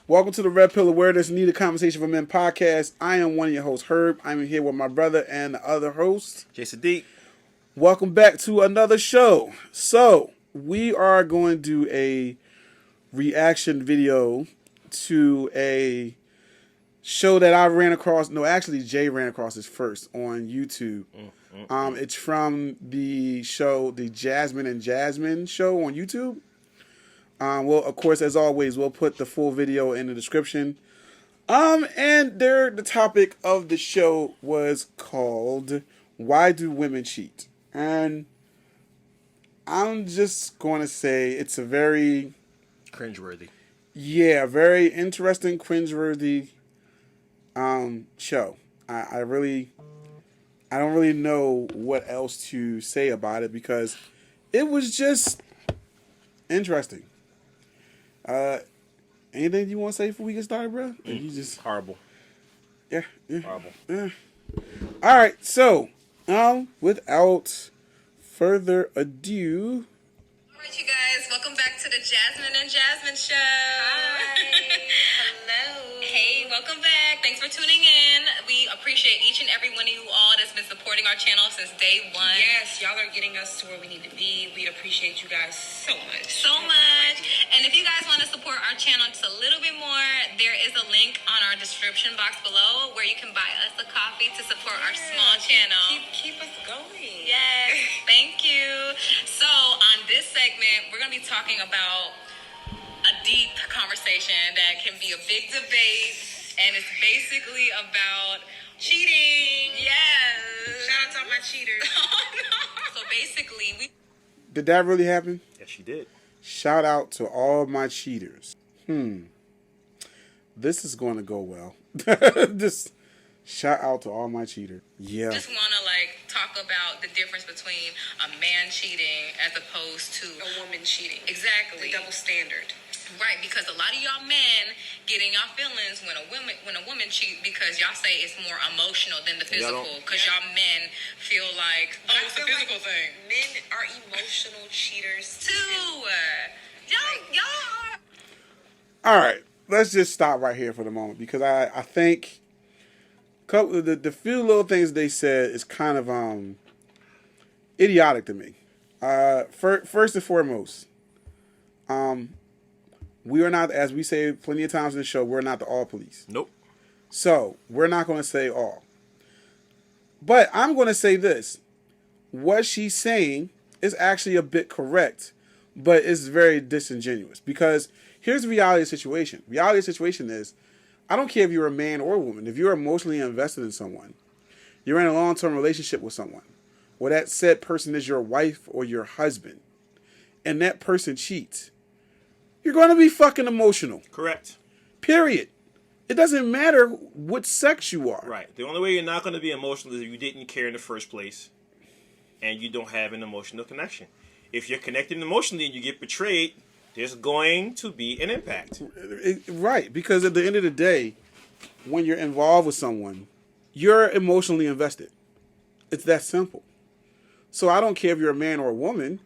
Welcome to the Red Pill Awareness Needed Conversation for Men podcast. I am one of your hosts, Herb. I'm here with my brother and the other host, Jason D. Welcome back to another show. So, we are going to do a reaction video to a show that I ran across. No, actually, Jay ran across this first on YouTube. It's from the show, the Jasmine and Jasmine show on YouTube. Well, of course, as always, we'll put the full video in the description. And the topic of the show was called "Why Do Women Cheat?" And I'm just going to say it's a very Cringeworthy. very interesting, cringeworthy show. I don't really know what else to say about it because it was just interesting. Anything you want to say before we get started, bro? You just horrible. Yeah. Horrible. All right, so without further ado. All right, you guys, welcome back to the Jasmine and Jasmine show. Hi. Hello. Hey, welcome back. Thanks for tuning in. We appreciate each and every one of you all that's been supporting our channel since day one. Yes, y'all are getting us to where we need to be. We appreciate you guys so much. So much. And if you guys want to support our channel just a little bit more, there is a link on our description box below where you can buy us a coffee to support our small channel. Keep us going. Yes, thank you. So on this segment, we're going to be talking about a deep conversation that can be a big debate, and it's basically about cheating. Yes. Shout out to all my cheaters. So basically, Did that really happen? Yes, she did. Shout out to all my cheaters. This is going to go well. Just shout out to all my cheaters. Yeah. just want to talk about the difference between a man cheating as opposed to A woman cheating. Exactly. The double standard. Right, because a lot of y'all men get in y'all feelings when a woman cheat because y'all say it's more emotional than the physical. Because y'all men feel like, But I it's a feel physical like thing Men are emotional cheaters too. Y'all are. All right. Let's just stop right here for the moment because I think the few little things they said is kind of idiotic to me. First and foremost, we are not, as we say plenty of times in the show, we're not the all police. Nope. So we're not going to say all. But I'm going to say this. What she's saying is actually a bit correct, but it's very disingenuous because here's the reality of the situation. Reality of the situation is, I don't care if you're a man or a woman. If you're emotionally invested in someone, you're in a long-term relationship with someone, or that said person is your wife or your husband, and that person cheats, you're going to be fucking emotional. Correct. Period. It doesn't matter what sex you are. Right. The only way you're not going to be emotional is if you didn't care in the first place and you don't have an emotional connection. If you're connected emotionally and you get betrayed, there's going to be an impact. Right. Because at the end of the day, when you're involved with someone, you're emotionally invested. It's that simple. So I don't care if you're a man or a woman.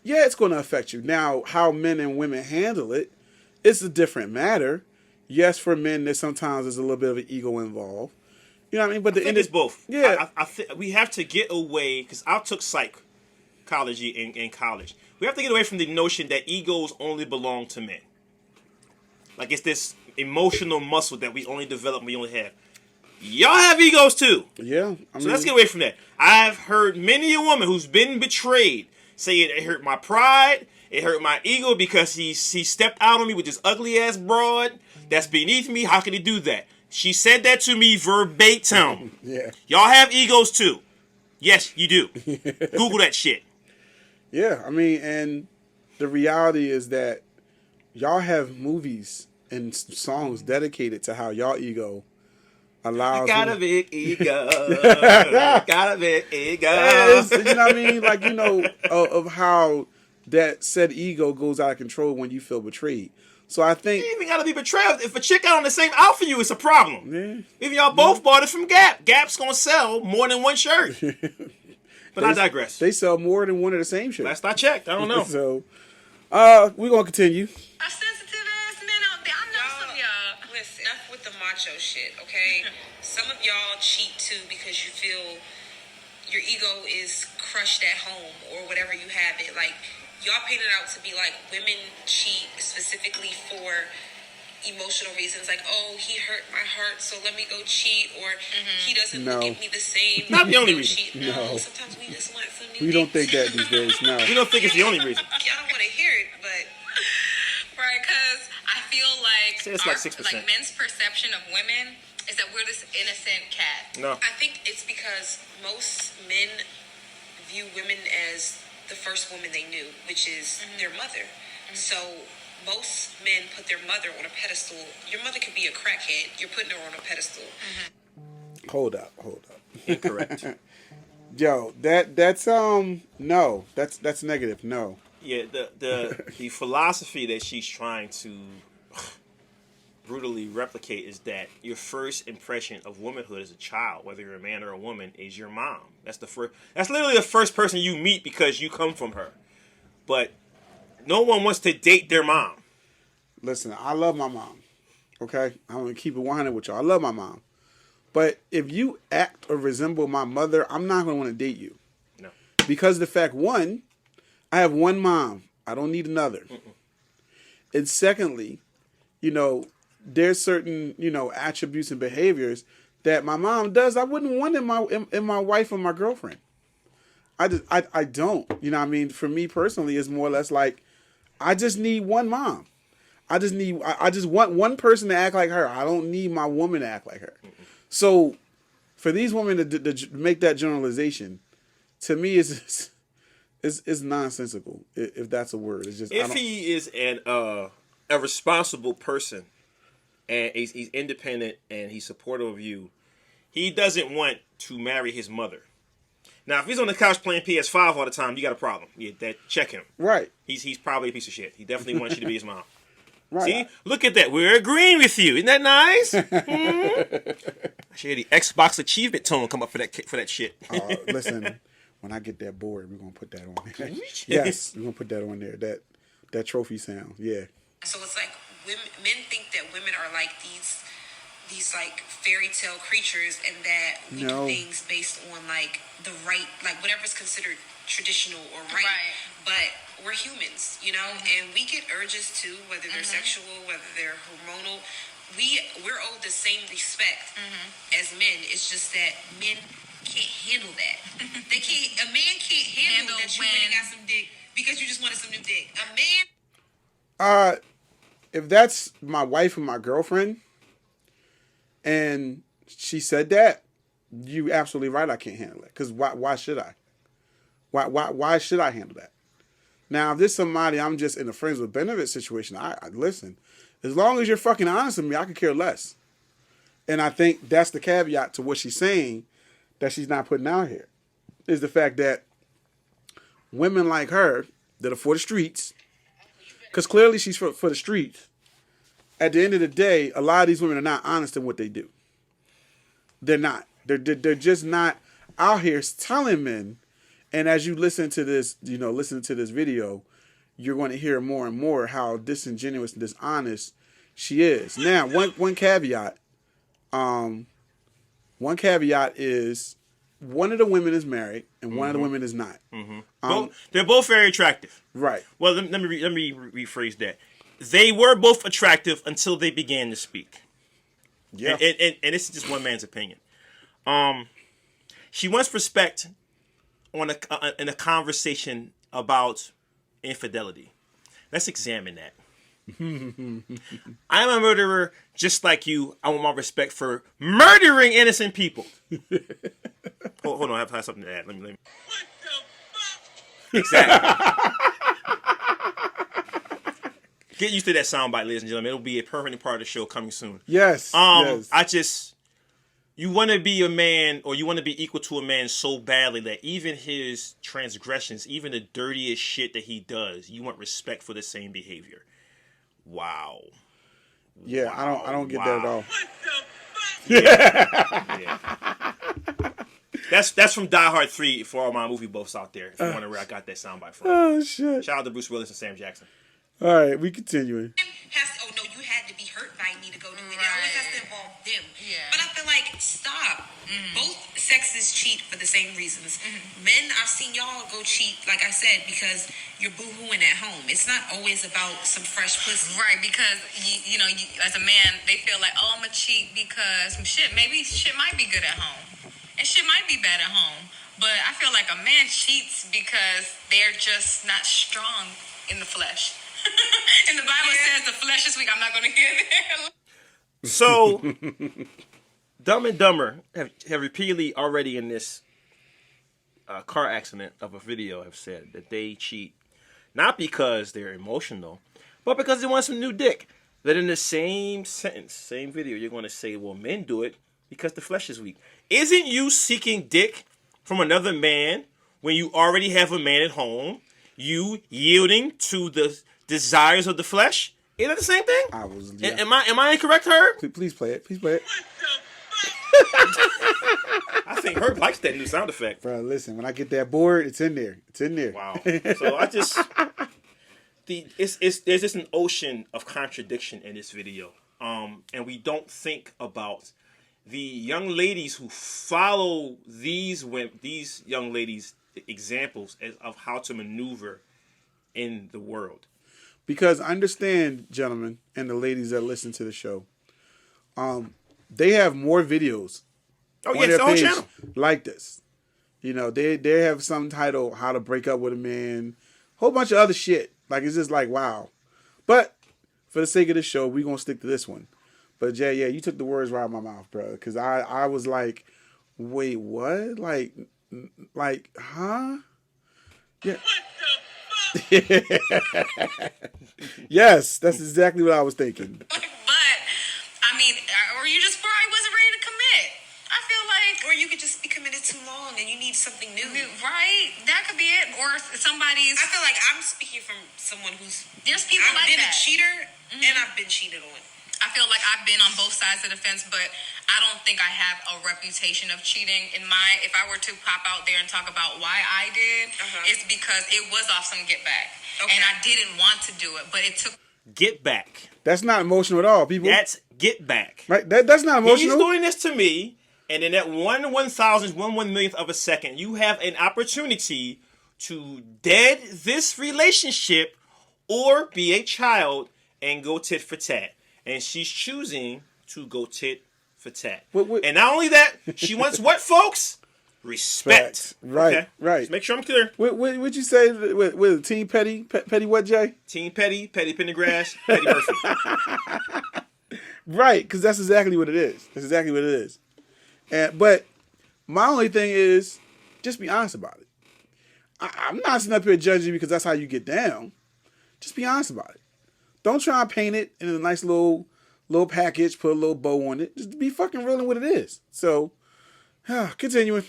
Yeah, it's going to affect you. Now, how men and women handle it, it's a different matter. Yes, for men, there's sometimes a little bit of an ego involved. You know what I mean? But I think it's both. Yeah. I think we have to get away, because I took psychology in college. We have to get away from the notion that egos only belong to men. Like it's this emotional muscle that we only develop when we only have. Y'all have egos too. Yeah. So let's get away from that. I've heard many a woman who's been betrayed say it hurt my pride, it hurt my ego because he stepped out on me with this ugly ass broad that's beneath me. How can he do that? She said that to me verbatim. Yeah. Y'all have egos too. Yes, you do. Google that shit. Yeah, I mean, and the reality is that y'all have movies and songs dedicated to how y'all ego allows. Got a big ego. Got a big ego. You know what I mean? Like, you know, of how that said ego goes out of control when you feel betrayed. So I think You even gotta be betrayed. If a chick got on the same outfit you, it's a problem. Yeah. If y'all both bought it from Gap, Gap's gonna sell more than one shirt. But I digress. They sell more than one of the same shit. Last I checked, I don't know. So, we're gonna continue. Are sensitive ass men out there. I know some of y'all. listen, enough with the macho shit, okay? Some of y'all cheat too because you feel your ego is crushed at home or whatever you have it. Like, y'all paint it out to be like women cheat specifically for emotional reasons, like, oh, he hurt my heart, so let me go cheat, or he doesn't look at me the same. Not the only go reason. Cheat. No, sometimes we just want some new We don't think that these days. No. We don't think it's the only reason. Y'all don't want to hear it, but Right, because I feel like, Say it's like 6%. like men's perception of women is that we're this innocent cat. No. I think it's because most men view women as the first woman they knew, which is their mother. So most men put their mother on a pedestal. Your mother could be a crackhead. You're putting her on a pedestal. Hold up. Incorrect. Yo, that's no, that's negative. No. Yeah, the philosophy that she's trying to brutally replicate is that your first impression of womanhood as a child, whether you're a man or a woman, is your mom. That's literally the first person you meet because you come from her. But no one wants to date their mom. Listen, I love my mom. Okay? I'm going to keep it 100 with y'all. I love my mom. But if you act or resemble my mother, I'm not going to want to date you. No. Because the fact, one, I have one mom. I don't need another. And secondly, there's certain, attributes and behaviors that my mom does I wouldn't want in my wife or my girlfriend. I don't. You know what I mean? For me personally, it's more or less like, I just need one mom. I just want one person to act like her. I don't need my woman to act like her. So for these women to make that generalization, to me is nonsensical, if that's a word. It's just, if he is a responsible person and he's independent and he's supportive of you, he doesn't want to marry his mother. Now, if he's on the couch playing PS5 all the time, you got a problem. Yeah, check him. Right. He's probably a piece of shit. He definitely wants you to be his mom. Right. See? Look at that. We're agreeing with you. Isn't that nice? I should hear the Xbox achievement tone come up for that shit. Listen, when I get that board, we're going to put that on there. Yes, we're going to put that on there. That trophy sound. Yeah. So it's like men think that women are like these like fairy tale creatures, and that we do things based on like the right, like whatever's considered traditional or right. But we're humans, and we get urges too, whether they're sexual, whether they're hormonal. We're owed the same respect as men. It's just that men can't handle that. A man can't handle that you really got some dick because you just wanted some new dick. A man. If that's my wife or my girlfriend, and she said that, you absolutely right. I can't handle it. Because why should I? Why should I handle that? Now, if there's somebody I'm just in a friends with benefit situation, I listen. As long as you're fucking honest with me, I could care less. And I think that's the caveat to what she's saying that she's not putting out here, is the fact that women like her that are for the streets, because clearly she's for the streets. At the end of the day, a lot of these women are not honest in what they do. They're not. They're just not out here telling men. And as you listen to this video, you're going to hear more and more how disingenuous and dishonest she is. Now, one caveat. One caveat is one of the women is married and one of the women is not. They're both very attractive. Right. Well, let me rephrase that. They were both attractive until they began to speak. Yeah. And this is just one man's opinion. She wants respect in a conversation about infidelity. Let's examine that. I'm a murderer just like you. I want my respect for murdering innocent people. Hold on, I have something to add. Let me. What the fuck? Exactly. Get used to that soundbite, ladies and gentlemen. It'll be a permanent part of the show coming soon. Yes. Yes. You want to be a man, or you want to be equal to a man so badly that even his transgressions, even the dirtiest shit that he does, you want respect for the same behavior. Wow. Yeah, wow. I don't get that at all. Yeah. That's from Die Hard 3 for all my movie buffs out there. If you wonder where I got that soundbite from. Oh shit! Shout out to Bruce Willis and Sam Jackson. All right, we continuing. You had to be hurt by me to go do it. Both sexes cheat for the same reasons. Men, I've seen y'all go cheat, like I said, because you're boo-hooing at home. It's not always about some fresh pussy. Right, because, you know, as a man, they feel like, oh, I'm going to cheat because maybe shit might be good at home. And shit might be bad at home. But I feel like a man cheats because they're just not strong in the flesh. And the Bible says the flesh is weak. I'm not going to get there. So, Dumb and Dumber have repeatedly already in this car accident of a video have said that they cheat not because they're emotional, but because they want some new dick. That in the same sentence, same video, you're going to say, well, men do it because the flesh is weak. Isn't you seeking dick from another man when you already have a man at home? You yielding to the desires of the flesh? Isn't that the same thing? Am I incorrect, Herb? Please play it. Please play it. I think Herb likes that new sound effect. Bro, listen, when I get that board, it's in there. It's in there. Wow. So I just there's just an ocean of contradiction in this video. And we don't think about the young ladies who follow these young ladies' examples of how to maneuver in the world. Because understand, gentlemen, and the ladies that listen to the show, they have more videos on their page channel like this. You know, they have some title, How to Break Up with a Man, whole bunch of other shit. Like, it's just like, wow. But for the sake of the show, we're going to stick to this one. But, Jay, yeah, you took the words right out of my mouth, bro. Because I was like, wait, what? Like, huh? Yeah. Yes, that's exactly what I was thinking. But, I mean, or you just probably wasn't ready to commit. I feel like... Or you could just be committed too long and you need something new. Right? That could be it. Or somebody's... I feel like I'm speaking from someone who's... There's people like that. I've been a cheater and I've been cheated on. I feel like I've been on both sides of the fence, but I don't think I have a reputation of cheating. If I were to pop out there and talk about why I did, it's because it was off some get back. Okay. And I didn't want to do it, but it took... Get back. That's not emotional at all, people. That's get back. Right? That's not emotional. He's doing this to me, and in that 1/1000th of a second, you have an opportunity to dead this relationship or be a child and go tit for tat. And she's choosing to go tit for tat. And not only that, she wants what, folks? Respect. Right, okay. Right. Just make sure I'm clear. What'd you say with Team Petty? Petty what, Jay? Team Petty, Petty Pendergrass, Petty Murphy. Right, because that's exactly what it is. That's exactly what it is. But my only thing is, just be honest about it. I'm not sitting up here judging you because that's how you get down. Just be honest about it. Don't try and paint it in a nice little package, put a little bow on it. Just be fucking real in what it is. So, continuing.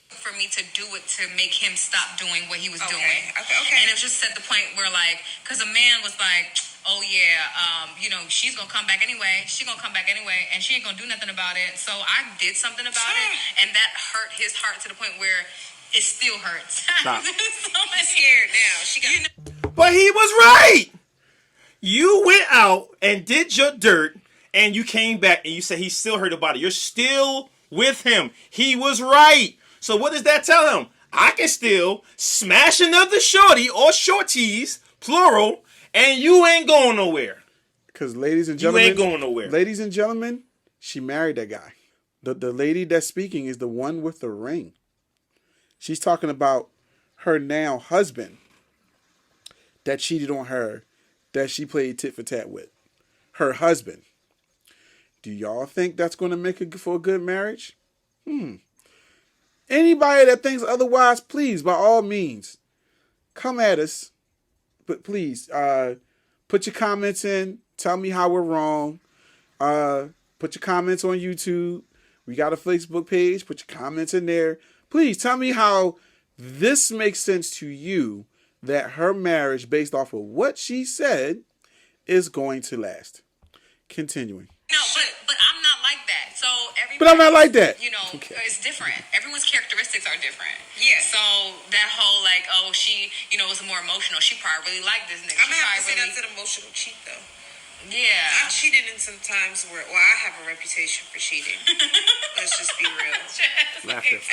For me to do it to make him stop doing what he was doing. Okay. And it was just at the point where, like, because a man was like, oh, yeah, she's going to come back anyway. She's going to come back anyway, and she ain't going to do nothing about it. So I did something about it, and that hurt his heart to the point where it still hurts. Stop. I'm scared now. But he was right. You went out and did your dirt, and you came back, and you said he still hurt about it. You're still with him. He was right. So what does that tell him? I can still smash another shorty or shorties, plural, and you ain't going nowhere. Because ladies and gentlemen, you ain't going nowhere. Ladies and gentlemen, she married that guy. The lady that's speaking is the one with the ring. She's talking about her now husband that cheated on her, that she played tit for tat with. Her husband. Do y'all think that's going to make it for a good marriage? Anybody that thinks otherwise, please, by all means, come at us. But please, put your comments in. Tell me how we're wrong. Put your comments on YouTube. We got a Facebook page. Put your comments in there. Please tell me how this makes sense to you, that her marriage, based off of what she said, is going to last. Continuing. No, but I'm not like that. So everybody. But I'm not like that. It's different. Everyone's characteristics are different. Yeah. So that whole like, she, was more emotional. She probably really liked this nigga. I'm gonna have to say that's an emotional cheat though. Yeah. I've cheated in some times where, I have a reputation for cheating. Let's just be real. Laughter. If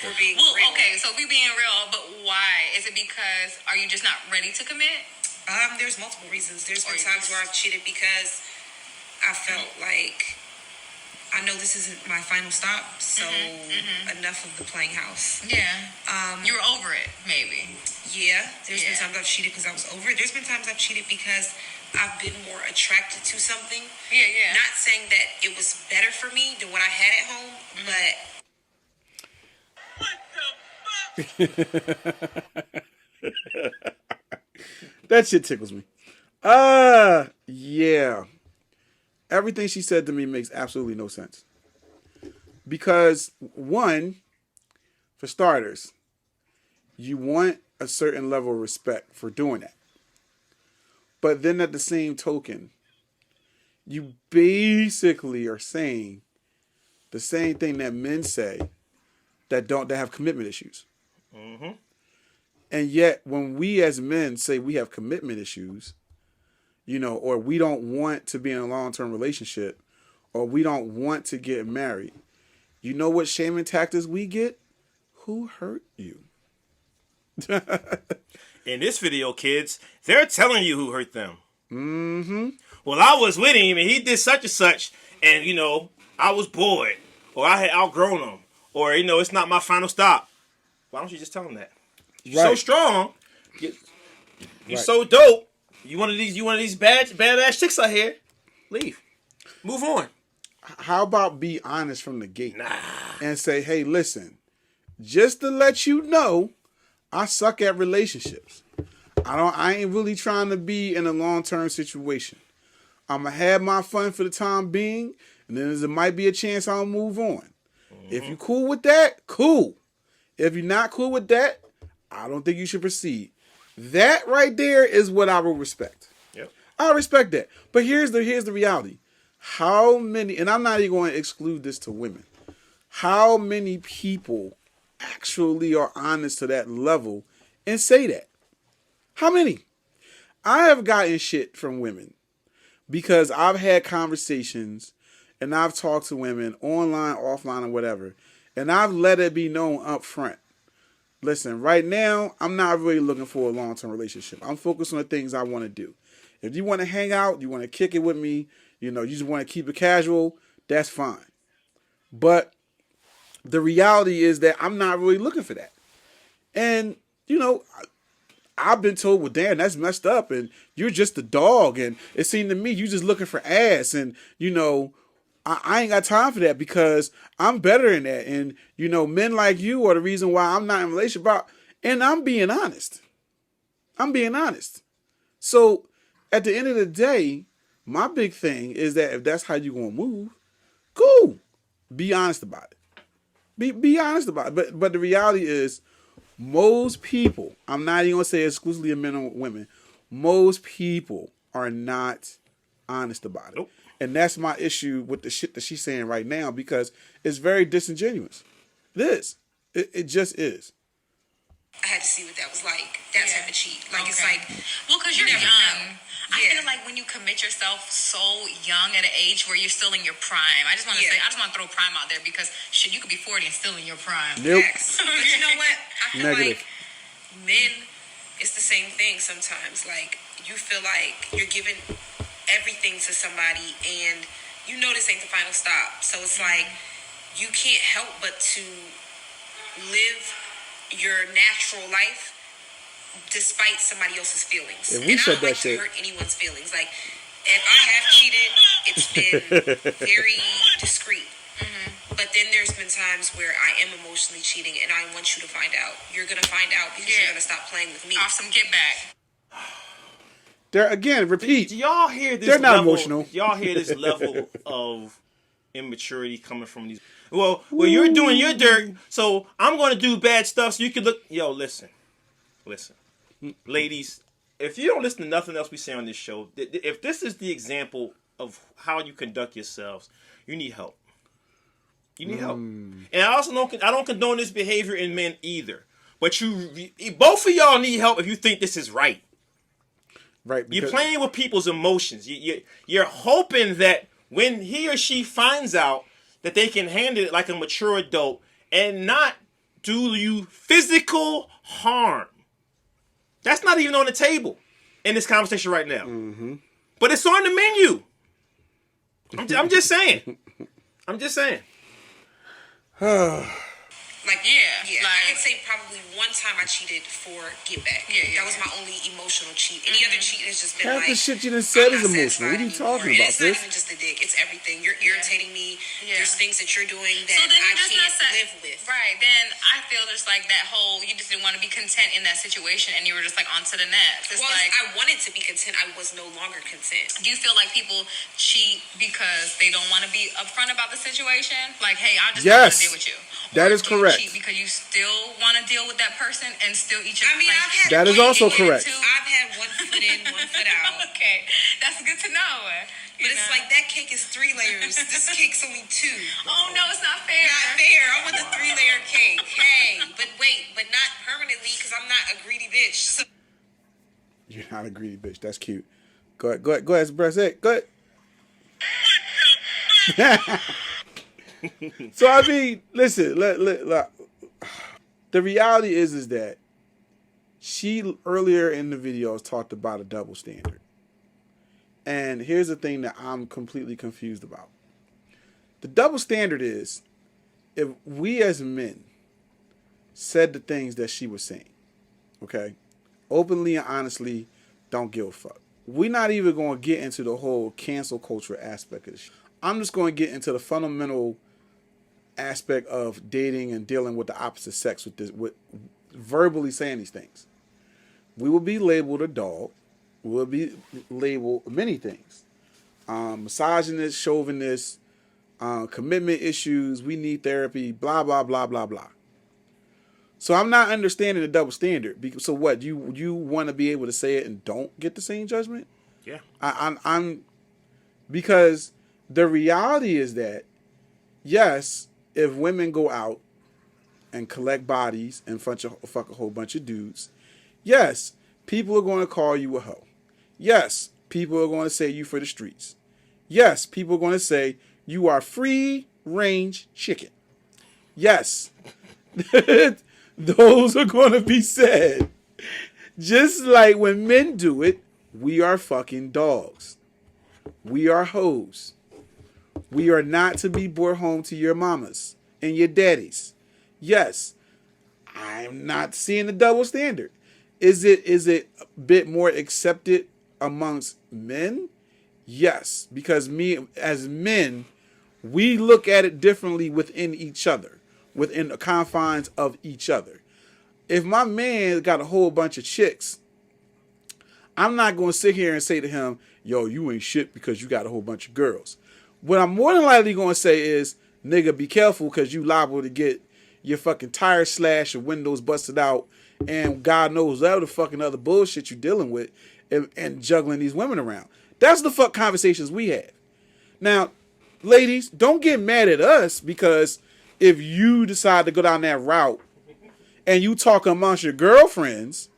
we're being Well, real. okay, so if we're being real, but why? Is it because, are you just not ready to commit? There's multiple reasons. There's been times where I've cheated because I felt like I know this isn't my final stop, so enough of the playing house. Yeah. You were over it, maybe. Yeah. There's been times I've cheated because I was over it. There's been times I've cheated because I've been more attracted to something. Yeah. Not saying that it was better for me than what I had at home, but That shit tickles me. Yeah. Everything she said to me makes absolutely no sense. Because, one, for starters, you want a certain level of respect for doing that. But then at the same token, you basically are saying the same thing that men say that have commitment issues. Mm-hmm. And yet, when we as men say we have commitment issues, or we don't want to be in a long-term relationship, or we don't want to get married, you know what shaming tactics we get? Who hurt you? In this video, kids, they're telling you who hurt them. Mm-hmm. Well, I was with him and he did such and such, and I was bored, or I had outgrown him, or it's not my final stop. Why don't you just tell him that? You're so strong. You're so dope. You one of these badass chicks out here. Leave. Move on. How about be honest from the gate? And say, hey, listen, just to let you know, I suck at relationships. I ain't really trying to be in a long-term situation. I'm going to have my fun for the time being, and then there might be a chance I'll move on. If you cool with that, cool. If you're not cool with that, I don't think you should proceed. That right there is what I will respect. Yep. I respect that. But here's the reality. How many, and I'm not even going to exclude this to women, how many people actually are honest to that level and say that? How many? I have gotten shit from women because I've had conversations and I've talked to women online, offline, or whatever, and I've let it be known up front. Listen, right now, I'm not really looking for a long-term relationship. I'm focused on the things I want to do. If you want to hang out, you want to kick it with me, you just want to keep it casual, that's fine. But the reality is that I'm not really looking for that. And, I've been told, well, damn, that's messed up, and you're just a dog, and it seemed to me you just looking for ass, and, I ain't got time for that because I'm better than that. And, men like you are the reason why I'm not in a relationship. And I'm being honest. So at the end of the day, my big thing is that if that's how you're going to move, cool. Be honest about it. Be honest about it. But the reality is most people, I'm not even going to say exclusively men or women, most people are not honest about it. Nope. And that's my issue with the shit that she's saying right now because it's very disingenuous. It is. It just is. I had to see what that was like. That type of cheat. It's like, well, because you're never young. know. I feel like when you commit yourself so young at an age where you're still in your prime, I just want to say, I just want to throw prime out there because shit, you could be 40 and still in your prime. Nope. Yes. But you know what? I feel Negative. like men, it's the same thing sometimes. Like, you feel like you're giving everything to somebody and this ain't the final stop. So it's like, you can't help but to live your natural life despite somebody else's feelings. And we I said don't that like shit. to hurt anyone's feelings. Like, if I have cheated, it's been very discreet. But then there's been times where I am emotionally cheating and I want you to find out. You're going to find out because you're going to stop playing with me. Awesome, get back. They're, again, repeat. Do y'all hear this? They're not emotional. Y'all hear this level of immaturity coming from these? Well, you're doing your dirt, so I'm going to do bad stuff so you can look. Yo, listen. Ladies, if you don't listen to nothing else we say on this show, if this is the example of how you conduct yourselves, you need help. You need help. And I also don't condone this behavior in men either. But both of y'all need help if you think this is right. Right. You're playing with people's emotions. You're hoping that when he or she finds out that they can handle it like a mature adult and not do you physical harm. That's not even on the table in this conversation right now. Mm-hmm. But it's on the menu. I'm just saying. I'm just saying. Like, yeah. Like, I could say probably one time I cheated for get back. That was my only emotional cheat. Any other cheat has just been half like, the shit you done said is emotional. What are you talking about, It's not even just the dick. It's everything. You're irritating me. There's things that you're doing that I can't live with. Right. Then I feel just like that whole, you just didn't want to be content in that situation and you were just like on to the next. It's well, like, I wanted to be content. I was no longer content. Do you feel like people cheat because they don't want to be upfront about the situation? Like, hey, I just don't want to deal with you. That is correct. Cheat because you still want to deal with that person and still eat your. I mean, I've had that is also correct. I've had one foot in, one foot out. Okay, that's good to know. But it's like that cake is 3 layers. This cake's only 2. Oh no, it's not fair. Not fair. I want the 3-layer cake. Hey, but not permanently because I'm not a greedy bitch. So. You're not a greedy bitch. That's cute. Go ahead, Brett. Say it. Go ahead. So I mean, listen. The reality is that she earlier in the videos talked about a double standard, and here's the thing that I'm completely confused about. The double standard is if we as men said the things that she was saying, okay, openly and honestly, don't give a fuck. We're not even going to get into the whole cancel culture aspect of this. I'm just going to get into the fundamental aspect of dating and dealing with the opposite sex with verbally saying these things. We will be labeled a dog. We will be labeled many things. Misogynist, chauvinist, commitment issues, we need therapy, blah, blah, blah, blah, blah. So I'm not understanding the double standard. So what, you want to be able to say it and don't get the same judgment? Yeah. I'm because the reality is that, yes, if women go out and collect bodies and fuck a whole bunch of dudes, yes, people are going to call you a hoe. Yes, people are going to say you for the streets. Yes, people are going to say you are free range chicken. Yes, those are going to be said. Just like when men do it, we are fucking dogs. We are hoes. We are not to be brought home to your mamas and your daddies. Yes, I'm not seeing the double standard. Is it a bit more accepted amongst men? Yes, because as men, we look at it differently within each other, within the confines of each other. If my man got a whole bunch of chicks, I'm not going to sit here and say to him, yo, you ain't shit because you got a whole bunch of girls. What I'm more than likely going to say is, nigga, be careful because you liable to get your fucking tire slashed or windows busted out and God knows whatever the fucking other bullshit you're dealing with and juggling these women around. That's the fuck conversations we have. Now, ladies, don't get mad at us because if you decide to go down that route and you talk amongst your girlfriends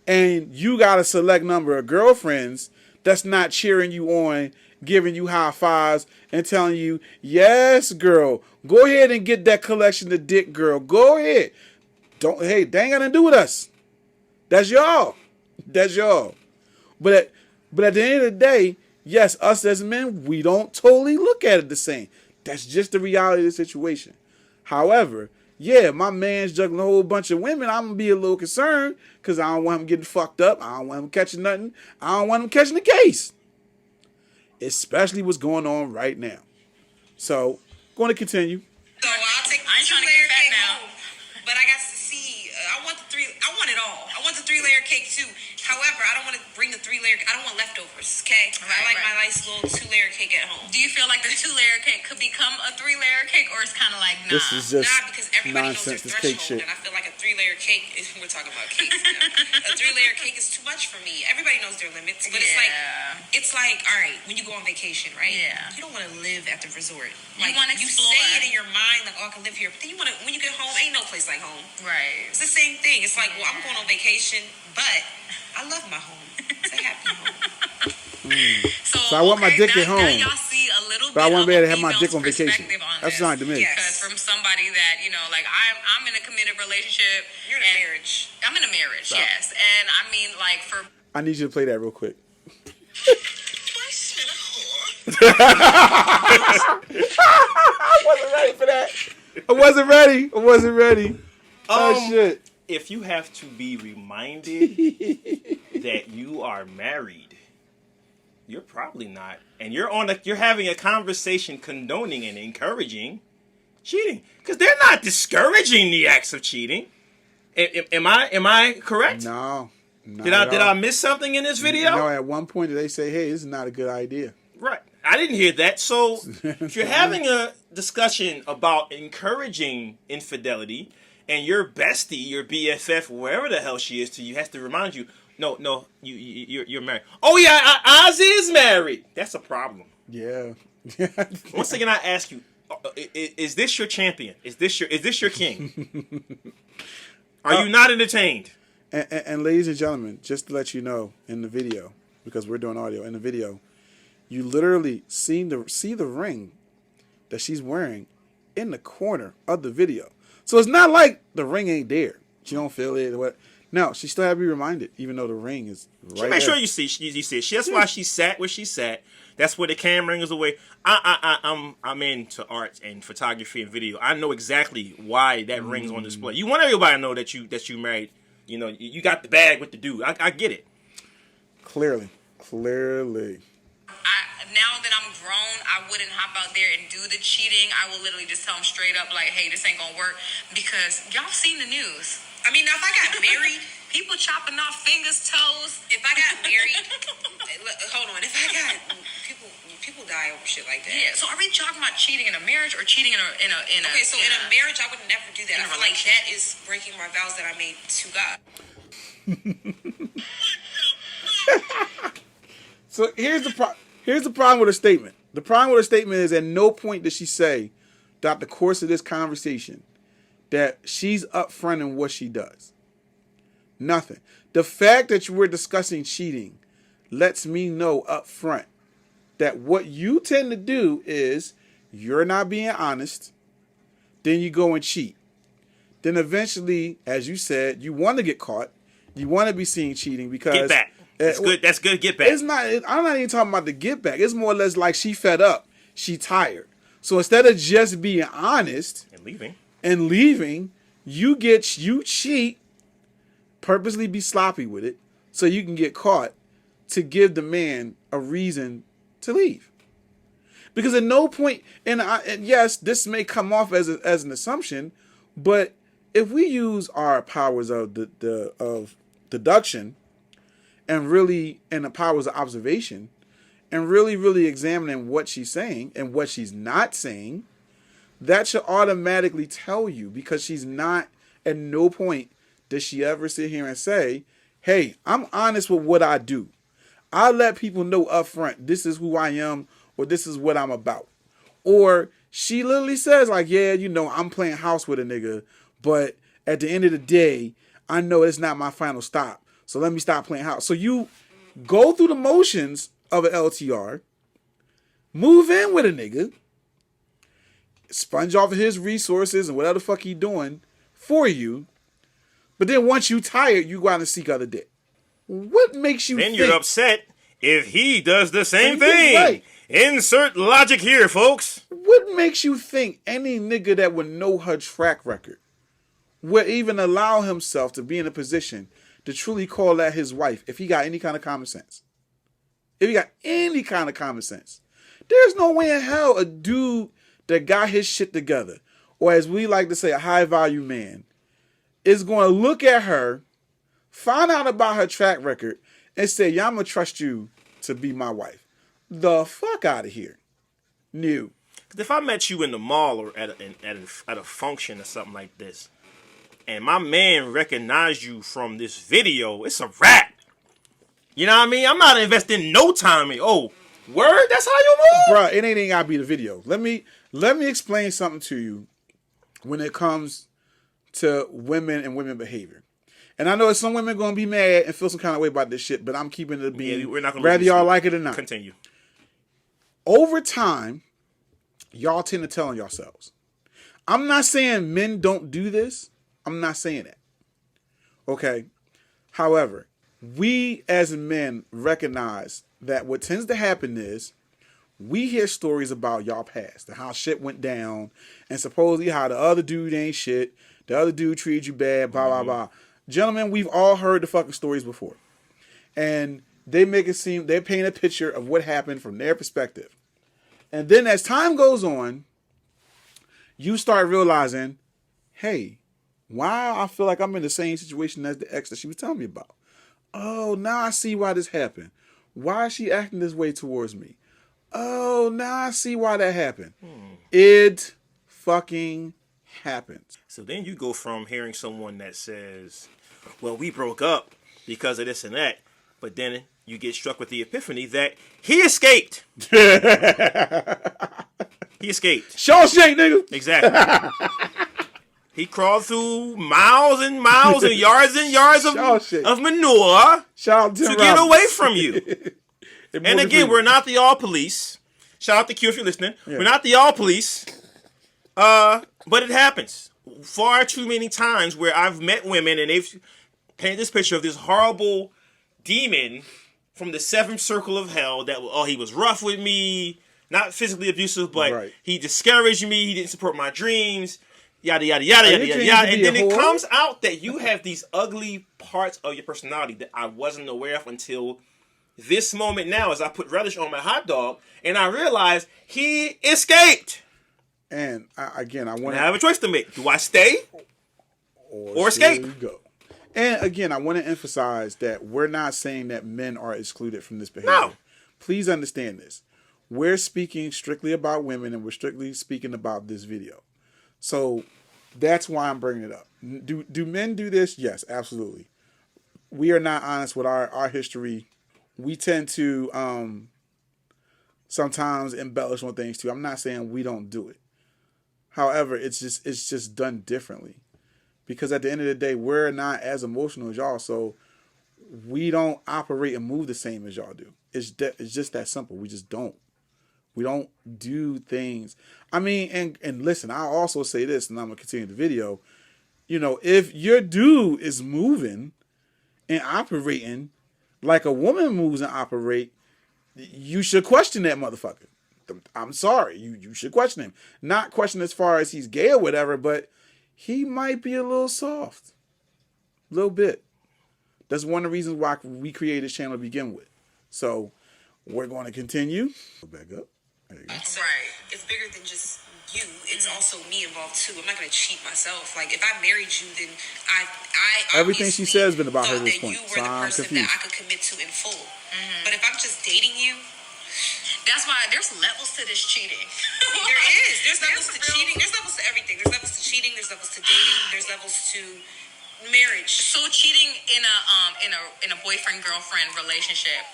and you got a select number of girlfriends that's not cheering you on, giving you high fives and telling you, yes, girl, go ahead and get that collection of dick, girl. Go ahead. They ain't got nothing to do with us. That's y'all. But at the end of the day, yes, us as men, we don't totally look at it the same. That's just the reality of the situation. However, yeah, my man's juggling a whole bunch of women. I'm going to be a little concerned because I don't want him getting fucked up. I don't want him catching nothing. I don't want him catching the case. Especially what's going on right now. So, going to continue. So I'll take the I ain't trying to 2-layer get fat cake now. home. But I got to see, I want it all. I want the 3-layer cake too. However, I don't want to bring the 3-layer, I don't want leftovers, okay? I like my nice little 2-layer cake at home. Do you feel like the 2-layer cake could become a 3-layer cake, or it's kind of like, nah? This is just because everybody knows their nonsense, this cake threshold, shit. and I feel like a 3-layer cake is, we're talking about cakes now. A 3-layer cake is too much for me. Everybody knows their limits, but it's like, all right, when you go on vacation, right? Yeah. You don't want to live at the resort. You wanna you explore. say it in your mind, like, oh, I can live here. But then you want to, when you get home, ain't no place like home. Right. It's the same thing. It's like, well, I'm going on vacation, but I love my home. It's a happy home. So I want my dick at home. Now y'all see a little But I bit want of to be able a to have my dick on female's vacation. perspective on That's this. fine to me. Because from somebody that, like I'm in a committed relationship. You're in a marriage. I'm in a marriage, yes. And I mean, like, for... I need you to play that real quick. I wasn't ready for that. I wasn't ready. Oh, shit. If you have to be reminded that you are married, you're probably not. And you're having a conversation condoning and encouraging cheating. Because they're not discouraging the acts of cheating. Am I correct? No. Did I miss something in this video? No, at one point they say, hey, this is not a good idea. Right. I didn't hear that. So if you're having a discussion about encouraging infidelity, and your bestie, your BFF, wherever the hell she is to you, has to remind you, no, you're married. Oh yeah, Oz is married. That's a problem. Yeah. Once again, I ask you, is this your champion? Is this your king? Are you not entertained? And ladies and gentlemen, just to let you know, in the video, because we're doing audio, in the video, you literally see the ring that she's wearing in the corner of the video. So it's not like the ring ain't there. She don't feel it or what. No, she still had to be reminded, even though the ring is right there. Make sure you see it. That's why she sat where she sat. That's where the camera angles away. I'm into art and photography and video. I know exactly why that ring's on display. You want everybody to know that you married. You know, you got the bag with the dude. I get it. Clearly. Now that I'm grown, I wouldn't hop out there and do the cheating. I will literally just tell them straight up, like, hey, this ain't gonna work. Because y'all seen the news. I mean, now if I got married, people chopping off fingers, toes. if I got married, hold on, if I got people die over shit like that. Yeah. So are we talking about cheating in a marriage or cheating in a? Okay, so in a marriage, I would never do that. I feel like that is breaking my vows that I made to God. So here's the problem with her statement. The problem with her statement is at no point does she say throughout the course of this conversation that she's upfront in what she does. Nothing. The fact that you were discussing cheating lets me know up front that what you tend to do is you're not being honest, then you go and cheat. Then eventually, as you said, you want to get caught. You want to be seen cheating because... Get back. That's good. That's good. Get back. It's not. I'm not even talking about the get back. It's more or less like she fed up. She tired. So instead of just being honest and leaving, you cheat, purposely be sloppy with it, so you can get caught to give the man a reason to leave. Because at no point, and yes, this may come off as an assumption, but if we use our powers of of deduction and the powers of observation and really examining what she's saying and what she's not saying, that should automatically tell you, because she's not, at no point does she ever sit here and say, hey, I'm honest with what I do. I let people know up front, this is who I am, or this is what I'm about. Or she literally says, like, yeah, I'm playing house with a nigga, but at the end of the day, I know it's not my final stop. So let me stop playing house. So you go through the motions of an LTR, move in with a nigga, sponge off of his resources and whatever the fuck he doing for you. But then once you tired, you go out and seek other dick. What makes you think... Then you're upset if he does the same thing. Right. Insert logic here, folks. What makes you think any nigga that would know her track record would even allow himself to be in a position to truly call that his wife if he got any kind of common sense? If he got any kind of common sense. There's no way in hell a dude that got his shit together, or as we like to say, a high value man, is going to look at her, find out about her track record, and say, yeah, I'm going to trust you to be my wife. The fuck out of here. New. If I met you in the mall or at a function or something like this, and my man recognized you from this video, it's a wrap. You know what I mean? I'm not investing no time in, oh, word? That's how you move? Bruh, it ain't even gotta be the video. Let me explain something to you when it comes to women and women behavior. And I know some women going to be mad and feel some kind of way about this shit, but I'm keeping it being, we're not gonna whether y'all like it or not. Continue. Over time, y'all tend to tell on yourselves. I'm not saying men don't do this. I'm not saying that. Okay? However, we as men recognize that what tends to happen is we hear stories about y'all past and how shit went down and supposedly how the other dude ain't shit, the other dude treated you bad, blah, blah, blah. Gentlemen, we've all heard the fucking stories before. And they make it seem, they paint a picture of what happened from their perspective. And then as time goes on, you start realizing, hey, why I feel like I'm in the same situation as the ex that she was telling me about. Oh, now I see why this happened. Why is she acting this way towards me? Oh, now I see why that happened. It fucking happens. So then you go from hearing someone that says, well, we broke up because of this and that, but then you get struck with the epiphany that he escaped. He escaped. Shawshank, nigga. Exactly. He crawled through miles and miles and yards of manure Shout out to get away from you. And again, we're not the all police. Shout out to Q if you're listening. Yeah. We're not the all police. But it happens far too many times where I've met women and they've painted this picture of this horrible demon from the seventh circle of hell that, oh, he was rough with me, not physically abusive, but he discouraged me, he didn't support my dreams, yada, yada, yada, yada, yada, yada. And then it comes out that you have these ugly parts of your personality that I wasn't aware of until this moment now as I put relish on my hot dog and I realized he escaped. And I want to have a choice to make. Do I stay or escape? Go. And again, I want to emphasize that we're not saying that men are excluded from this behavior. No. Please understand this. We're speaking strictly about women and we're strictly speaking about this video. So that's why I'm bringing it up. Do men do this? Yes, absolutely. We are not honest with our history. We tend to sometimes embellish on things too. I'm not saying we don't do it. However, it's just done differently. Because at the end of the day, we're not as emotional as y'all, so we don't operate and move the same as y'all do. It's just that simple. We just don't. We don't do things. I mean, and listen, I'll also say this, and I'm going to continue the video. You know, if your dude is moving and operating like a woman moves and operate, you should question that motherfucker. I'm sorry. You should question him. Not question as far as he's gay or whatever, but he might be a little soft. A little bit. That's one of the reasons why we created this channel to begin with. So, we're going to continue. Go back up. There you go. Right. It's bigger than just you. It's also me involved too. I'm not going to cheat myself. Like, if I married you, then I everything she says has been about her at this point. You were the person that I could commit to in full. But if I'm just dating you, that's why there's levels to this cheating. There is. There's levels to cheating. There's levels to everything. There's levels to cheating. There's levels to dating. There's levels to marriage. So cheating in a boyfriend girlfriend relationship,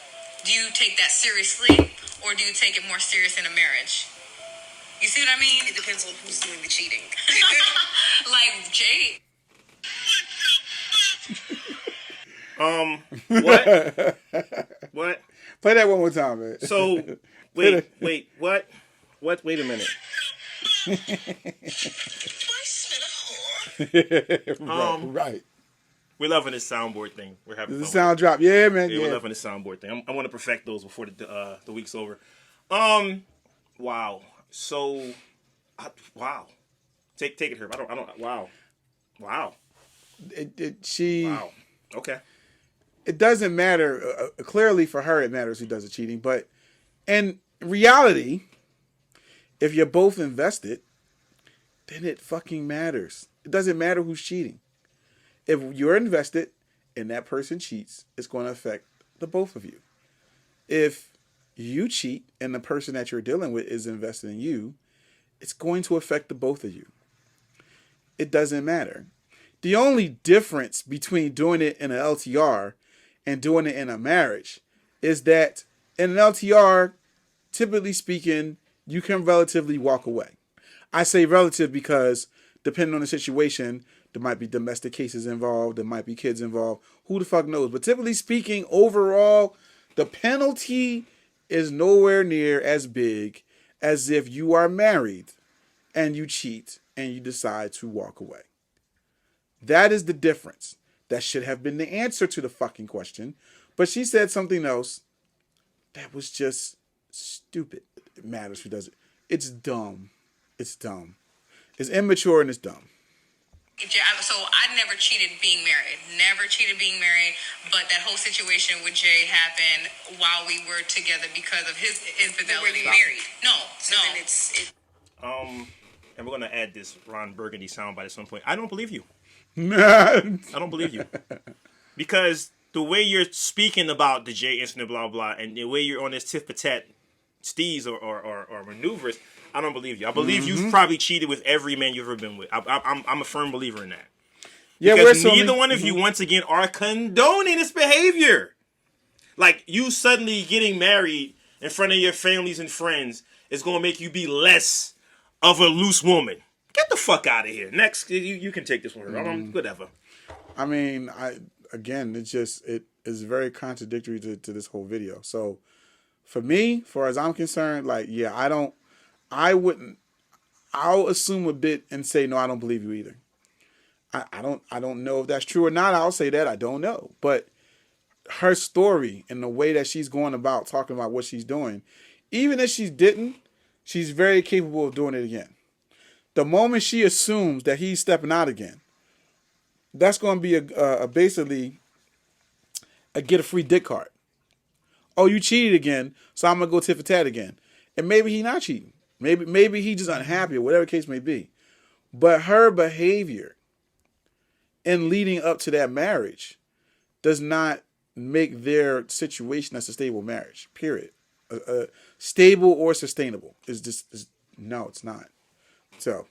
do you take that seriously or do you take it more serious in a marriage? You see what I mean? It depends on who's doing the cheating. Like Jade. What? What? Play that one more time, man. So, wait, what? What? Wait a minute. Right. We're loving this soundboard thing. We're having the sound drop. Yeah, man. Yeah, we're loving this soundboard thing. I want to perfect those before the week's over. Wow. So, wow. Take it, Herb. I don't. Wow. Wow. Wow. Okay. It doesn't matter. Clearly, for her, it matters who does the cheating. But in reality, if you're both invested, then it fucking matters. It doesn't matter who's cheating. If you're invested and that person cheats, it's going to affect the both of you. If you cheat and the person that you're dealing with is invested in you, it's going to affect the both of you. It doesn't matter. The only difference between doing it in an LTR and doing it in a marriage is that in an LTR, typically speaking, you can relatively walk away. I say relative because depending on the situation, There might be domestic cases involved. There might be kids involved. Who the fuck knows? But typically speaking, overall, the penalty is nowhere near as big as if you are married and you cheat and you decide to walk away. That is the difference. That should have been the answer to the fucking question. But she said something else that was just stupid. It matters who does it. It's dumb. It's dumb. It's immature and it's dumb. So I never cheated being married. Never cheated being married. But that whole situation with Jay happened while we were together because of his infidelity. But were you married? No. So no. then it's And we're gonna add this Ron Burgundy soundbite at some point. I don't believe you. I I don't believe you. Because the way you're speaking about the Jay incident, blah, blah, and the way you're on this tit for tat steez or maneuvers, I don't believe you. I believe you've probably cheated with every man you've ever been with. I'm a firm believer in that. Yeah, because neither one of you, once again, are condoning this behavior. Like, you suddenly getting married in front of your families and friends is going to make you be less of a loose woman. Get the fuck out of here. Next, you can take this one. Whatever. I mean, it is very contradictory to this whole video. So, for me, far as I'm concerned, like, yeah, I'll assume a bit and say, no, I don't believe you either. I don't know if that's true or not. I'll say that I don't know. But her story and the way that she's going about talking about what she's doing, even if she didn't, she's very capable of doing it again. The moment she assumes that he's stepping out again, that's going to be basically a get a free dick card. Oh, you cheated again, so I'm going to go tit for tat again. And maybe he's not cheating. Maybe he's just unhappy or whatever the case may be. But her behavior in leading up to that marriage does not make their situation as a stable marriage, period. Stable or sustainable no, it's not. So.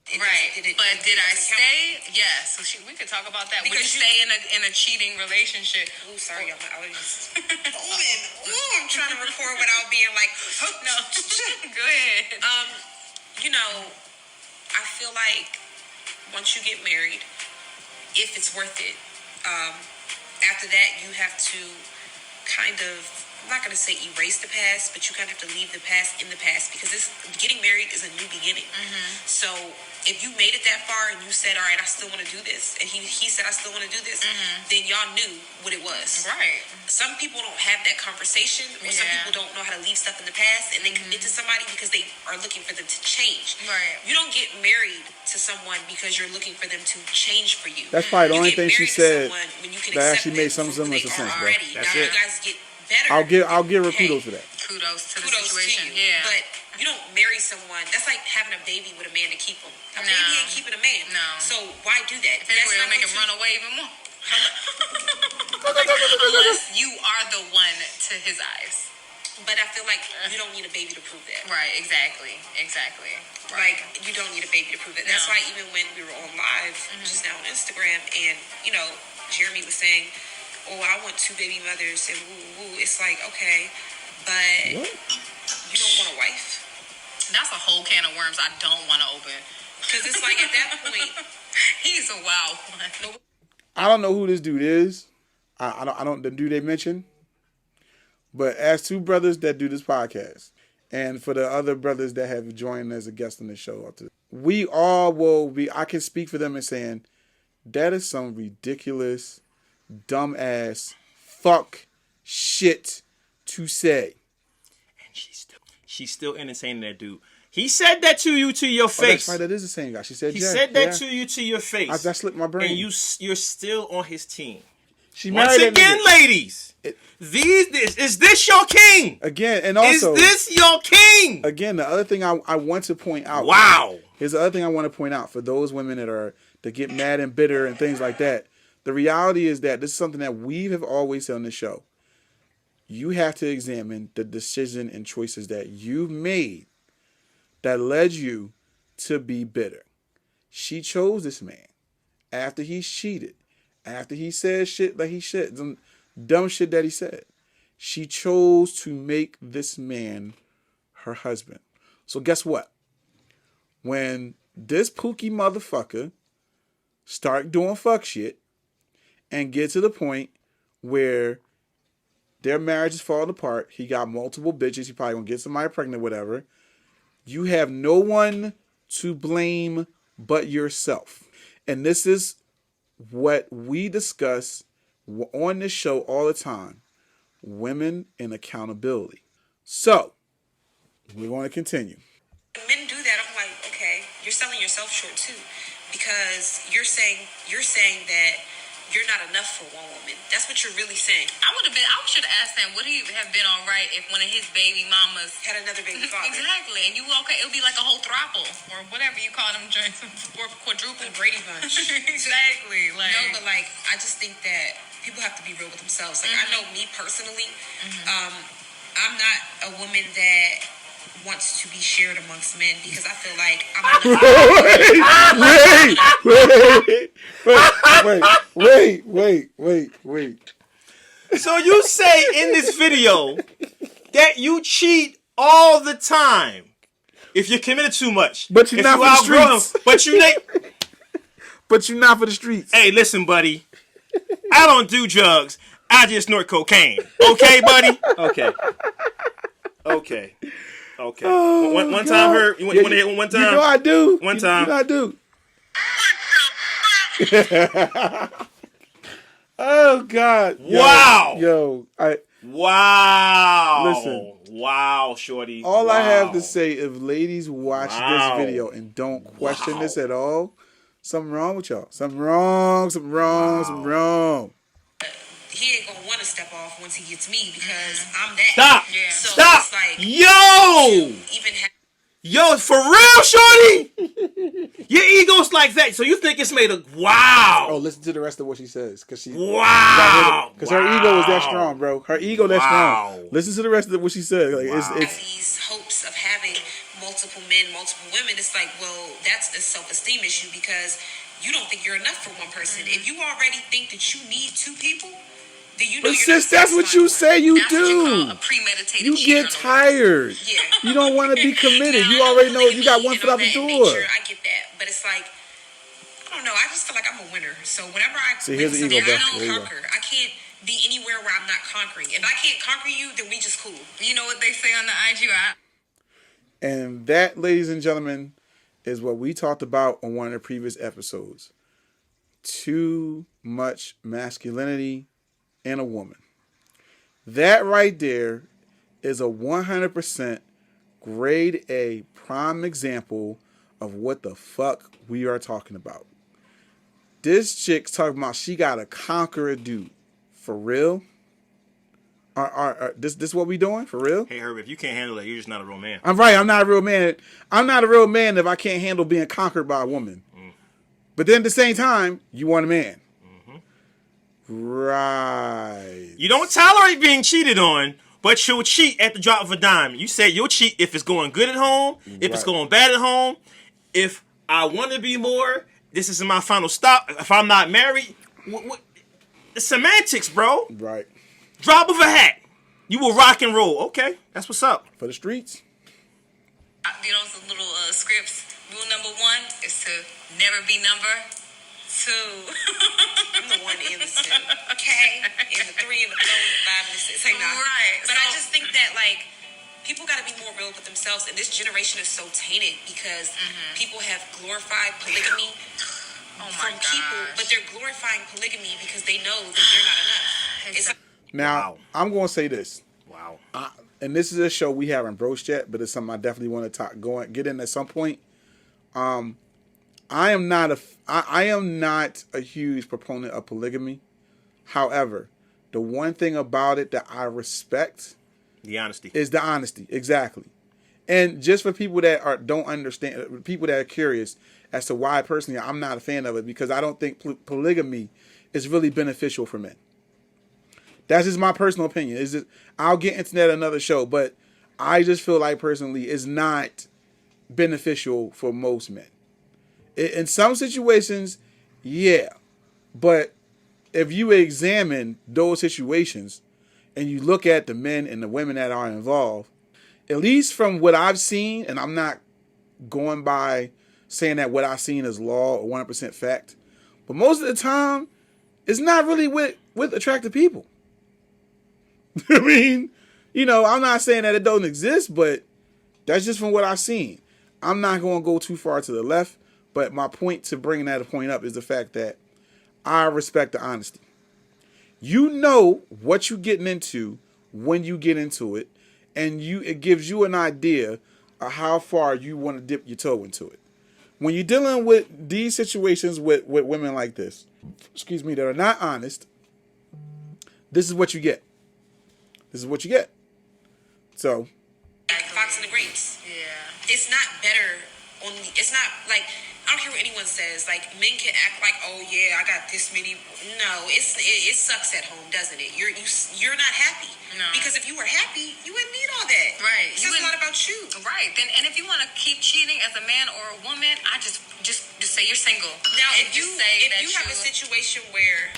Right, but did I stay? Yeah, so we could talk about that. Would you stay in a cheating relationship? Oh, sorry, I'm allergies. I'm trying to record without being like, oh, no. Go ahead. I feel like once you get married, if it's worth it, after that you have to kind of, I'm not going to say erase the past, but you kind of have to leave the past in the past because getting married is a new beginning. Mm-hmm. So if you made it that far and you said, all right, I still want to do this, and he said, I still want to do this, then y'all knew what it was. Right. Some people don't have that conversation, or some people don't know how to leave stuff in the past, and they commit to somebody because they are looking for them to change. Right. You don't get married to someone because you're looking for them to change for you. That's probably the only thing she said that actually made some semblance of sense, bro. That's now it. you guys get better. I'll give her kudos for that. Kudos to the Kudos situation. to you. Yeah. But you don't marry someone. That's like having a baby with a man to keep him. A baby ain't keeping a man. No. So why do that? If anything, it'll make him run away even more. Unless you are the one to his eyes. But I feel like you don't need a baby to prove that. Right, exactly. Right. Like, you don't need a baby to prove that. That's why even when we were on live just now on Instagram, and, Jeremy was saying, oh, I want 2 baby mothers, and woo. It's like, okay, but you don't want a wife? That's a whole can of worms I don't want to open. Because it's like, at that point, he's a wild one. I don't know who this dude is. I don't the dude they mentioned. But as 2 brothers that do this podcast, and for the other brothers that have joined as a guest on the show, we all will be, I can speak for them in saying, that is some ridiculous, dumbass, fuck shit to say. And she's still entertaining that dude. He said that to you to your face. That's right, that is the same guy. She said he said that to you to your face. That slipped my brain. And you're still on his team. She Once again, ladies, is this your king? Again, and also, is this your king? Again, the other thing I want to point out. Wow. Here's the other thing I want to point out for those women that get mad and bitter and things like that. The reality is that this is something that we have always said on the show. You have to examine the decision and choices that you've made that led you to be bitter. She chose this man after he cheated, after he said shit that he said, some dumb shit that he said. She chose to make this man her husband. So guess what? When this pookie motherfucker start doing fuck shit, and get to the point where their marriage is falling apart. He got multiple bitches. He probably gonna get somebody pregnant, whatever. You have no one to blame but yourself. And this is what we discuss on this show all the time. Women and accountability. So, we're going to continue. Men do that. I'm like, okay, you're selling yourself short too, because you're saying that you're not enough for one woman. That's what you're really saying. I should have asked him, would he have been all right if one of his baby mamas Had another baby father. Exactly, and you okay? It would be like a whole throuple or whatever you call them joints, or quadruple. The Brady Bunch. Exactly. Like No, but like I just think that people have to be real with themselves. Like I know me personally, I'm not a woman that wants to be shared amongst men because I feel like I'm Wait. So you say in this video that you cheat all the time if you're committed too much. But you're if not you for the outgrow streets. them, But you're not for the streets. Hey, listen, buddy. I don't do drugs. I just snort cocaine. Okay, buddy? Okay. Oh, one time, Herb. You want to hit one time? You know I do. One time. You know I do. Oh, God. Wow. Wow. Listen. Wow, shorty. All I have to Wow. say, if ladies watch Wow. this video and don't question Wow. this at all, something wrong with y'all. Something wrong. he ain't gonna want to step off once he gets me because I'm that. Stop. Yeah. So Stop. It's like Yo. even have Yo, for real, shorty? Your ego's like that. So you think it's made of wow. Oh, listen to the rest of what she says. Because Wow. Because her ego is that strong, bro. Her ego that Wow. strong. Listen to the rest of what she said. Like, Wow. it's these hopes of having multiple men, multiple women. It's like, well, that's a self-esteem issue because you don't think you're enough for one person. If you already think that you need two people, then you know But you're sis, that's what you say you That's what you call do. a premeditated You cheater. get tired. Yeah. You don't want to be committed. You I already know know you got one polygamy foot out and the all that door. nature, I get that, but it's like I don't know. I just feel like I'm a winner. So whenever I See, here's the something, ego, bro. I don't There you go. conquer. I can't be anywhere where I'm not conquering. If I can't conquer you, then we just cool. You know what they say on the IG? And that, ladies and gentlemen, is what we talked about on one of the previous episodes. Too much masculinity in a woman. That right there is a 100% grade A prime example of what the fuck we are talking about. This chick's talking about she got to conquer a dude. For real? This what we doing? For real? Hey, Herb, if you can't handle that, you're just not a real man. I'm right. I'm not a real man. I'm not a real man if I can't handle being conquered by a woman. But then at the same time, you want a man. Right. You don't tolerate being cheated on, but you'll cheat at the drop of a dime. You say you'll cheat if it's going good at home, if it's Right. going bad at home. If I want to be more, this is my final stop. If I'm not married, what the semantics, bro. Right. Drop of a hat. You will rock and roll. Okay, that's what's up. For the streets. You know, some little scripts. Rule number 1 is to never be number 2. I'm the 1 and the 2. Okay? And the 3 and the 4 and the 5 and the 6. Hey, nah. Right. But I just think that, like, people got to be more real with themselves. And this generation is so tainted because people have glorified polygamy from people. But they're glorifying polygamy because they know that they're not enough. It's Now, Wow. I'm going to say this. Wow. And this is a show we haven't broached yet, but it's something I definitely want to get in at some point. I am not a huge proponent of polygamy. However, the one thing about it that I respect The honesty. is the honesty. Exactly. And just for people that don't understand, people that are curious as to why personally I'm not a fan of it, because I don't think polygamy is really beneficial for men. That's just my personal opinion. Is it? I'll get into that another show, but I just feel like personally it's not beneficial for most men. In some situations, yeah, but if you examine those situations and you look at the men and the women that are involved, at least from what I've seen, and I'm not going by saying that what I've seen is law or 100% fact, But most of the time, it's not really with attractive people. I mean, you know, I'm not saying that it don't exist, but that's just from what I've seen. I'm not going to go too far to the left, but my point to bringing that point up is the fact that I respect the honesty. You know what you're getting into when you get into it, and it gives you an idea of how far you want to dip your toe into it. When you're dealing with these situations with women like this, that are not honest, this is what you get. This is what you get. So, Fox and the Grapes. Yeah. It's not better only. It's not like, I don't care what anyone says. Like, men can act like, oh yeah, I got this many. No, it sucks at home, doesn't it? You're not happy. No. Because if you were happy, you wouldn't need all that. Right. It says a lot about you. Right. Then, and if you want to keep cheating as a man or a woman, I just say you're single. Now, and if you have a situation where,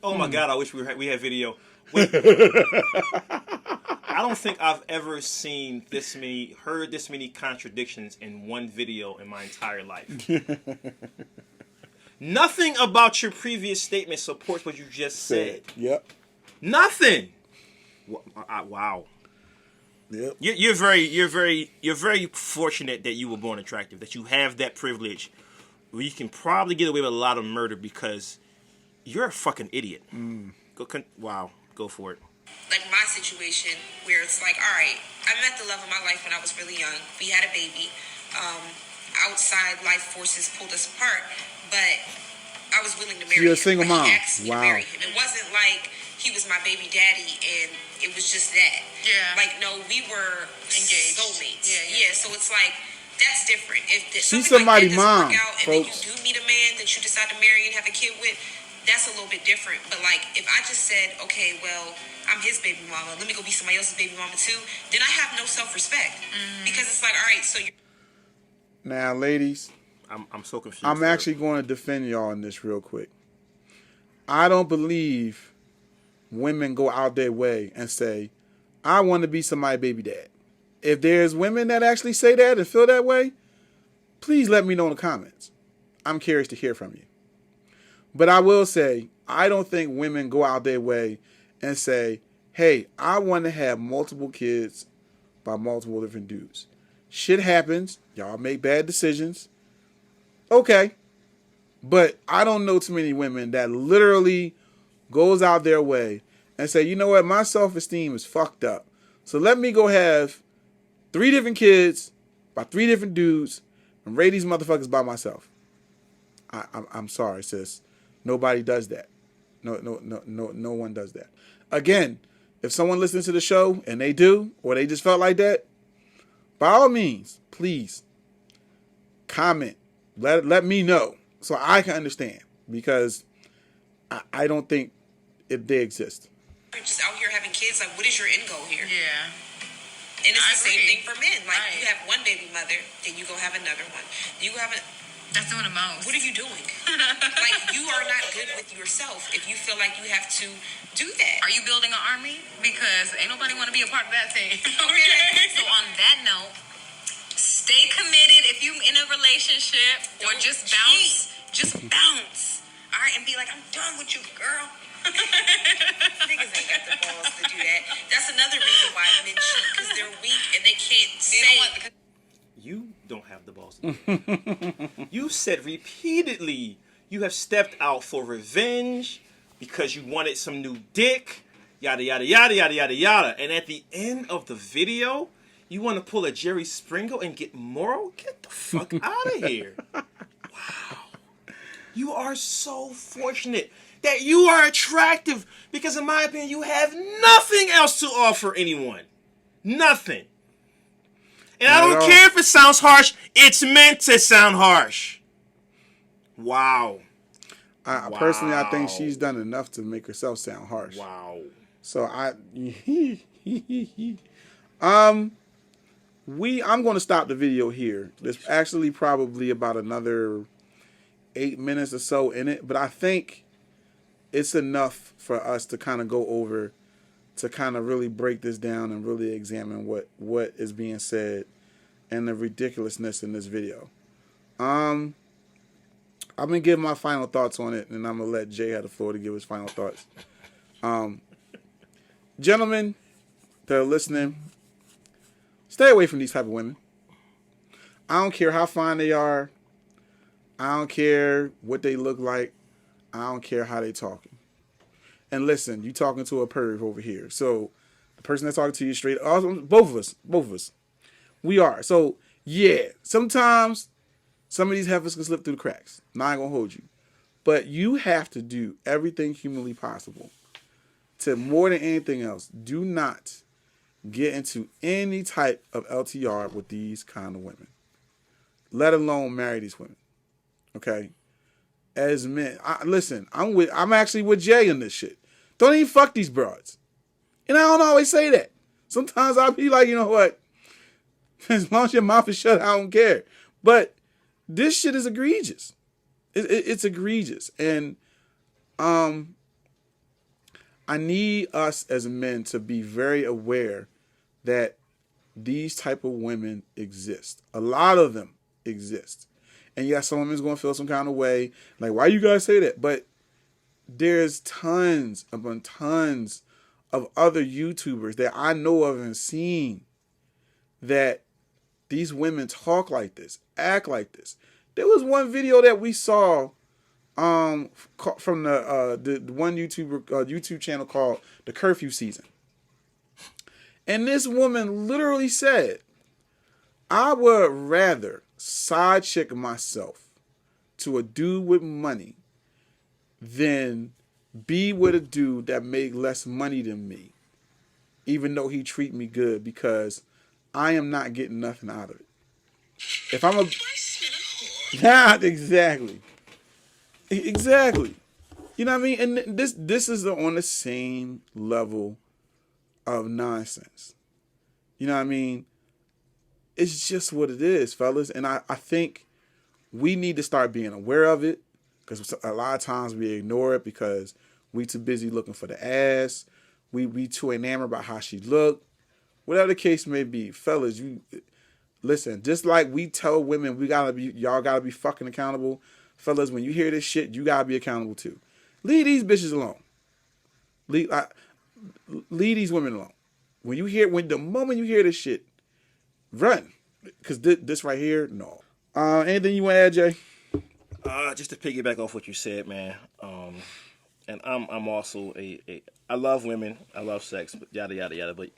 Oh my God! I wish we had video. Wait. I don't think I've ever heard this many contradictions in one video in my entire life. Nothing about your previous statement supports what you just said. Yep. Nothing. Wow. Yep. You're very fortunate that you were born attractive. That you have that privilege, where you can probably get away with a lot of murder because you're a fucking idiot. Wow. Go for it. like my situation where it's like, all right, I met the love of my life when I was really young. We had a baby. Outside life forces pulled us apart, but I was willing to marry him. You're a single mom. He asked me to Wow. marry him. It wasn't like he was my baby daddy and it was just that. Yeah. Like, no, we were Engaged. soulmates. Yeah. So it's like, that's different. If She's something like somebody's that doesn't mom, work out, and folks. then you do meet a man that you decide to marry and have a kid with, that's a little bit different. But like, if I just said, okay, well, I'm his baby mama, let me go be somebody else's baby mama too, then I have no self-respect. Because it's like, all right, so you're... Now, ladies, I'm so confused. I'm actually going to defend y'all on this real quick. I don't believe women go out their way and say, I want to be somebody's baby dad. If there's women that actually say that and feel that way, please let me know in the comments. I'm curious to hear from you. But I will say, I don't think women go out their way and say, hey, I want to have multiple kids by multiple different dudes. Shit happens. Y'all make bad decisions. Okay. But I don't know too many women that literally goes out their way and say, you know what, my self-esteem is fucked up. So let me go have 3 different kids by 3 different dudes and raise these motherfuckers by myself. I'm sorry, sis. Nobody does that. No one does that. Again, if someone listens to the show and they do, or they just felt like that, by all means, please comment. Let me know so I can understand, because I don't think they exist. You're just out here having kids. Like, what is your end goal here? Yeah. And it's I the same agree. thing for men. Like, Right. you have one baby mother, then you go have another one. Then you go have That's doing the most. What are you doing? Like, you are not good with yourself if you feel like you have to do that. Are you building an army? Because ain't nobody want to be a part of that team. Okay. So on that note, stay committed if you in a relationship, or Don't just cheat. bounce. Just bounce. All right, and be like, I'm done with you, girl. Niggas ain't got the balls to do that. That's another reason why men cheat, because they're weak and they can't say. You don't have the balls. You said repeatedly you have stepped out for revenge because you wanted some new dick, yada, yada, yada, yada, yada, yada. And at the end of the video, you want to pull a Jerry Springer and get moral? Get the fuck out of here. Wow. You are so fortunate that you are attractive because, in my opinion, you have nothing else to offer anyone. Nothing. And I don't care if it sounds harsh. It's meant to sound harsh. Wow. Personally, I think she's done enough to make herself sound harsh. Wow. So I'm going to stop the video here. There's actually probably about another 8 minutes or so in it, but I think it's enough for us to kind of go over, to kind of really break this down and really examine what is being said and the ridiculousness in this video. I'm gonna give my final thoughts on it, and I'm gonna let Jay have the floor to give his final thoughts. Gentlemen that are listening, stay away from these type of women. I don't care how fine they are. I don't care what they look like. I don't care how they talking. And listen, you talking to a perv over here. So the person that's talking to you straight, both of us, we are. So yeah, sometimes some of these heifers can slip through the cracks. Not gonna hold you, but you have to do everything humanly possible to, more than anything else, do not get into any type of LTR with these kind of women, let alone marry these women. Okay, as men, I'm actually with Jay on this shit. Don't even fuck these broads. And I don't always say that. Sometimes I'll be like, you know what? As long as your mouth is shut, I don't care. But this shit is egregious. It's egregious. And I need us as men to be very aware that these type of women exist. A lot of them exist. And yes, some women's going to feel some kind of way. Like, why you guys say that? But there's tons upon tons of other YouTubers that I know of and seen that these women talk like this, act like this. There was one video that we saw from the one YouTube channel called The Curfew Season. And this woman literally said, I would rather side chick myself to a dude with money than be with a dude that make less money than me, even though he treat me good, because I am not getting nothing out of it. If I'm a... Yeah, exactly. Exactly. You know what I mean? And this is on the same level of nonsense. You know what I mean? It's just what it is, fellas. And I think we need to start being aware of it, because a lot of times we ignore it because we too busy looking for the ass. We too enamored about how she looked. Whatever the case may be, fellas, you listen. Just like we tell women, y'all gotta be fucking accountable. Fellas, when you hear this shit, you gotta be accountable too. Leave these bitches alone. Leave these women alone. The moment you hear this shit, run. Because this right here, no. Anything you want to add, Jay? Just to piggyback off what you said, man. And I'm also I love women, I love sex, but yada yada yada. But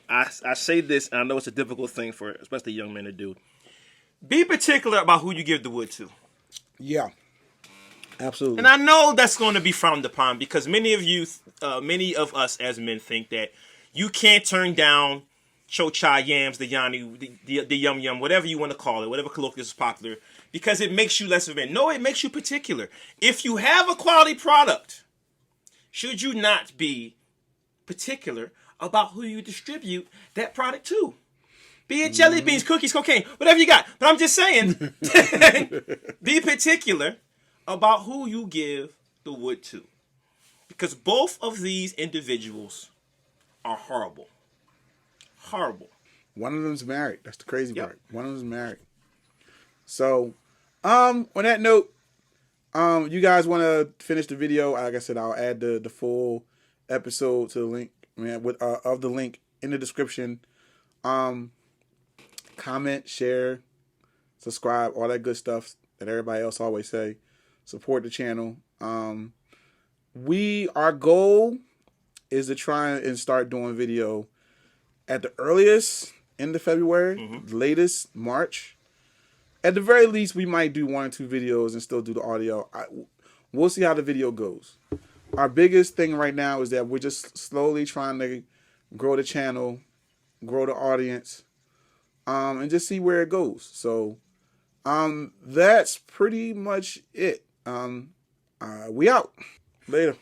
I say this, and I know it's a difficult thing for especially young men to do. Be particular about who you give the wood to. Yeah, absolutely. And I know that's going to be frowned upon because many of us as men think that you can't turn down cho-cha yams, the yani, the yum yum, whatever you want to call it, whatever colloquial is popular, because it makes you less of a man. No, it makes you particular. If you have a quality product, should you not be particular about who you distribute that product to? Be it jelly beans, cookies, cocaine, whatever you got. But I'm just saying, be particular about who you give the wood to. Because both of these individuals are horrible. Horrible. One of them's married. That's the crazy part. One of them's married. So, on that note, you guys want to finish the video? Like I said, I'll add the full episode to the link, of the link in the description. Comment, share, subscribe, all that good stuff that everybody else always say. Support the channel. Our goal is to try and start doing video at the earliest end of February, latest March. At the very least, we might do 1 or 2 videos and still do the audio. We'll see how the video goes. Our biggest thing right now is that we're just slowly trying to grow the channel, grow the audience, and just see where it goes. So that's pretty much it. We out. Later.